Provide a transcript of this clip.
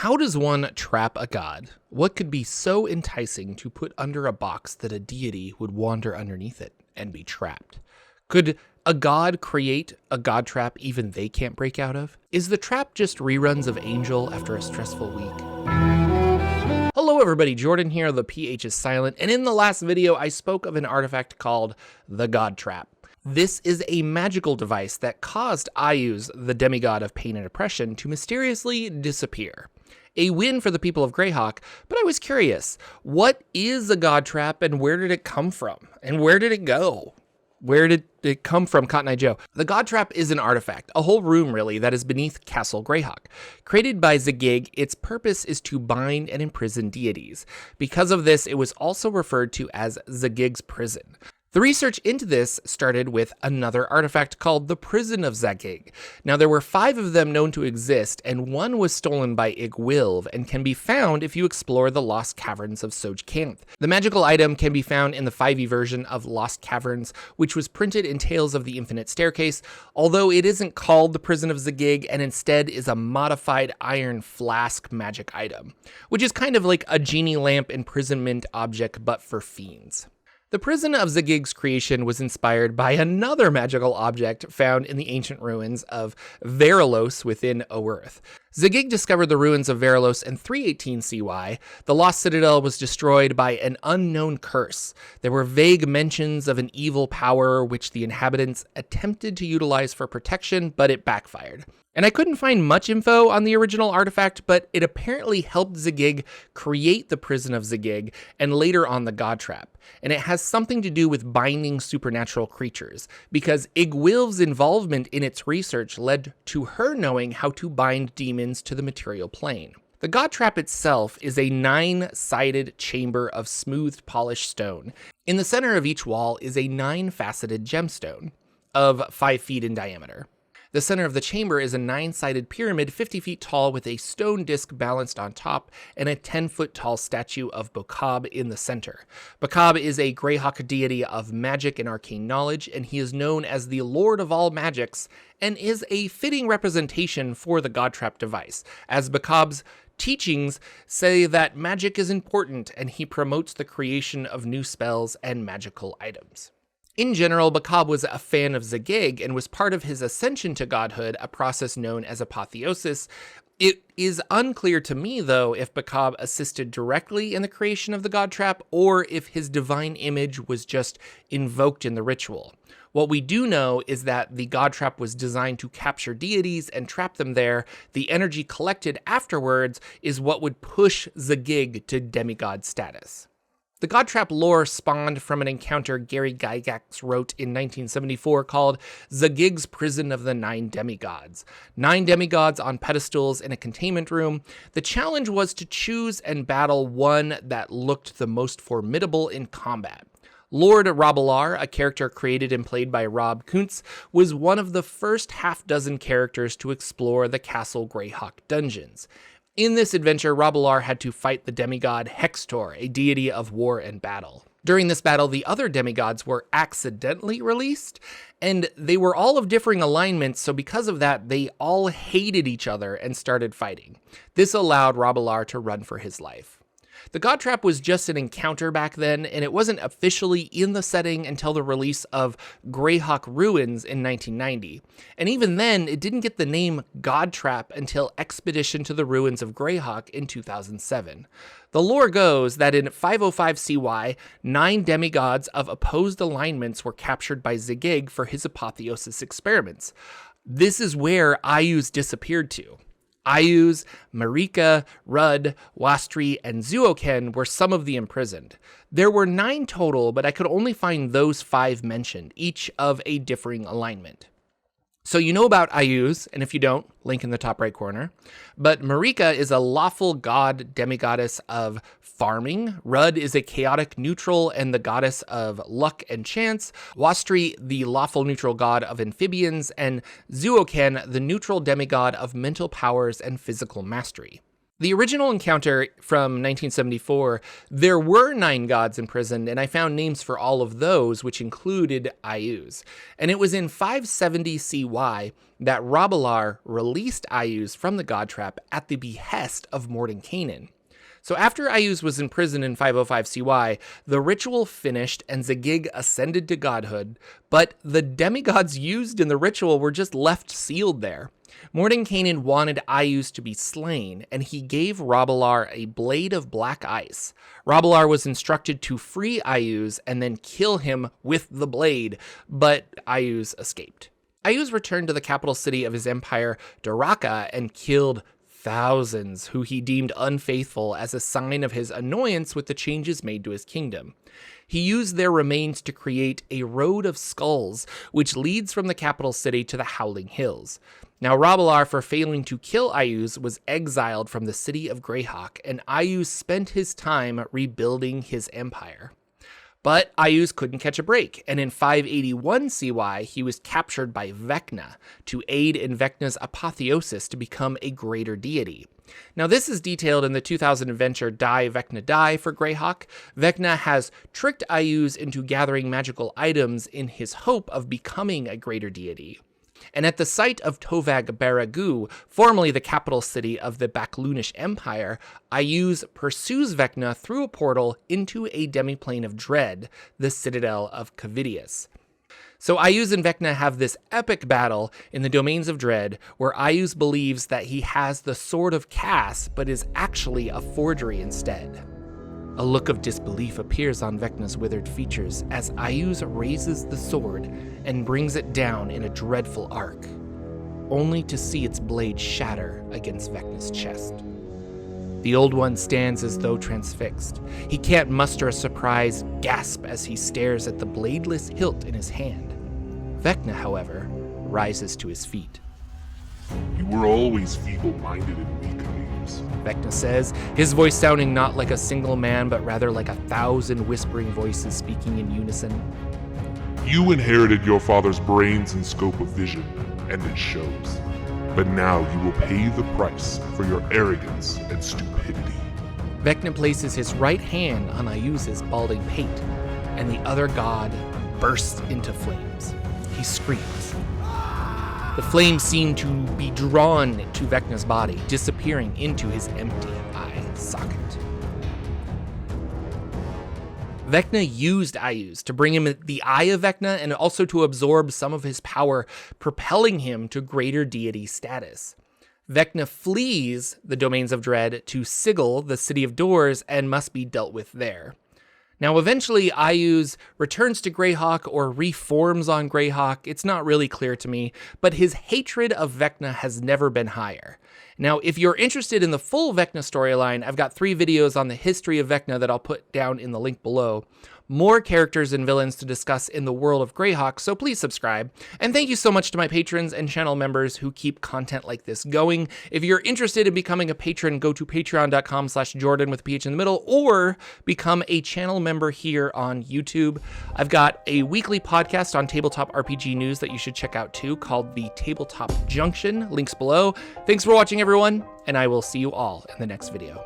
How does one trap a god? What could be so enticing to put under a box that a deity would wander underneath it and be trapped? Could a god create a god trap even they can't break out of? Is the trap just reruns of Angel after a stressful week? Hello everybody, Jordan here, the PH is silent, and in the last video I spoke of an artifact called the Godtrap. This is a magical device that caused Ayuz, the demigod of pain and oppression, to mysteriously disappear. A win for the people of Greyhawk, but I was curious, what is a Godtrap and where did it come from? And where did it go? Where did it come from, Cotton Eye Joe? The Godtrap is an artifact, a whole room really, that is beneath Castle Greyhawk. Created by Zagig, its purpose is to bind and imprison deities. Because of this, it was also referred to as Zagig's prison. The research into this started with another artifact called the Prison of Zagig. Now, there were 5 of them known to exist, and one was stolen by Igwilv and can be found if you explore the Lost Caverns of Zagig. The magical item can be found in the 5e version of Lost Caverns, which was printed in Tales of the Infinite Staircase, although it isn't called the Prison of Zagig and instead is a modified iron flask magic item, which is kind of like a genie lamp imprisonment object but for fiends. The Prison of Zagig's creation was inspired by another magical object found in the ancient ruins of Verilos within Oerth. Zagig discovered the ruins of Verilos in 318 CY. The lost citadel was destroyed by an unknown curse. There were vague mentions of an evil power which the inhabitants attempted to utilize for protection, but it backfired. And I couldn't find much info on the original artifact, but it apparently helped Zagig create the Prison of Zagig and later on the Godtrap. And it has something to do with binding supernatural creatures, because Igwilv's involvement in its research led to her knowing how to bind demons to the material plane. The Godtrap itself is a 9-sided chamber of smoothed polished stone. In the center of each wall is a 9-faceted gemstone of 5 feet in diameter. The center of the chamber is a 9-sided pyramid 50 feet tall with a stone disc balanced on top and a 10-foot tall statue of Bokab in the center. Bokab is a Greyhawk deity of magic and arcane knowledge, and he is known as the Lord of all magics and is a fitting representation for the Godtrap device, as Bokab's teachings say that magic is important and he promotes the creation of new spells and magical items. In general, Bokab was a fan of Zagig and was part of his ascension to godhood, a process known as apotheosis. It is unclear to me, though, if Bokab assisted directly in the creation of the Godtrap or if his divine image was just invoked in the ritual. What we do know is that the Godtrap was designed to capture deities and trap them there. The energy collected afterwards is what would push Zagig to demigod status. The Godtrap lore spawned from an encounter Gary Gygax wrote in 1974 called Zagig's Prison of the 9 Demigods. 9 demigods on pedestals in a containment room. The challenge was to choose and battle one that looked the most formidable in combat. Lord Rabalar, a character created and played by Rob Kuntz, was one of the first half-dozen characters to explore the Castle Greyhawk dungeons. In this adventure, Rabalar had to fight the demigod Hextor, a deity of war and battle. During this battle, the other demigods were accidentally released, and they were all of differing alignments, so because of that, they all hated each other and started fighting. This allowed Rabalar to run for his life. The Godtrap was just an encounter back then, and it wasn't officially in the setting until the release of Greyhawk Ruins in 1990. And even then, it didn't get the name Godtrap until Expedition to the Ruins of Greyhawk in 2007. The lore goes that in 505 CY, 9 demigods of opposed alignments were captured by Zagig for his apotheosis experiments. This is where Ayuz disappeared to. Ayuz, Marika, Rudd, Wastri, and Zuoken were some of the imprisoned. There were 9 total, but I could only find those 5 mentioned, each of a differing alignment. So you know about Ayuz, and if you don't, link in the top right corner. But Marika is a lawful god demigoddess of farming. Rudd is a chaotic neutral and the goddess of luck and chance. Wastri, the lawful neutral god of amphibians. And Zuoken, the neutral demigod of mental powers and physical mastery. The original encounter from 1974, there were 9 gods imprisoned, and I found names for all of those, which included Ayuz. And it was in 570 CY that Rabelais released Ayuz from the Godtrap at the behest of Mordenkainen. So after Ayuz was imprisoned in 505 CY, the ritual finished and Zagig ascended to godhood, but the demigods used in the ritual were just left sealed there. Mordenkainen wanted Ayuz to be slain, and he gave Rabelais a blade of black ice. Rabelais was instructed to free Ayuz and then kill him with the blade, but Ayuz escaped. Ayuz returned to the capital city of his empire, Daraka, and killed thousands who he deemed unfaithful as a sign of his annoyance with the changes made to his kingdom. He used their remains to create a road of skulls, which leads from the capital city to the Howling Hills. Now, Rabelais, for failing to kill Ayuz, was exiled from the city of Greyhawk, and Ayuz spent his time rebuilding his empire. But Ayuz couldn't catch a break, and in 581 CY, he was captured by Vecna to aid in Vecna's apotheosis to become a greater deity. Now, this is detailed in the 2000 adventure Die Vecna Die for Greyhawk. Vecna has tricked Ayuz into gathering magical items in his hope of becoming a greater deity. And at the site of Tovag Baragu, formerly the capital city of the Baklunish Empire, Ayuz pursues Vecna through a portal into a demiplane of dread, the citadel of Cavidius. So Ayuz and Vecna have this epic battle in the domains of dread, where Ayuz believes that he has the sword of Cass, but is actually a forgery instead. A look of disbelief appears on Vecna's withered features as Ayuz raises the sword and brings it down in a dreadful arc, only to see its blade shatter against Vecna's chest. The Old One stands as though transfixed. He can't muster a surprised gasp as he stares at the bladeless hilt in his hand. Vecna, however, rises to his feet. You were always feeble-minded and weak, Ayuz. Vecna says, his voice sounding not like a single man, but rather like 1,000 whispering voices speaking in unison. You inherited your father's brains and scope of vision, and it shows. But now you will pay the price for your arrogance and stupidity. Vecna places his right hand on Ayuz's balding pate, and the other god bursts into flames. He screams. The flames seem to be drawn to Vecna's body, disappearing into his empty eye socket. Vecna used Ayuz to bring him the Eye of Vecna and also to absorb some of his power, propelling him to greater deity status. Vecna flees the domains of dread to Sigil, the city of doors, and must be dealt with there. Now, eventually, Ayuz returns to Greyhawk or reforms on Greyhawk. It's not really clear to me, but his hatred of Vecna has never been higher. Now, if you're interested in the full Vecna storyline, I've got 3 videos on the history of Vecna that I'll put down in the link below. More characters and villains to discuss in the world of Greyhawk, so please subscribe. And thank you so much to my patrons and channel members who keep content like this going. If you're interested in becoming a patron, go to patreon.com/Jordan with a PH in the middle, or become a channel member here on YouTube. I've got a weekly podcast on tabletop RPG news that you should check out too, called the Tabletop Junction. Links below. Thanks for watching, everyone, and I will see you all in the next video.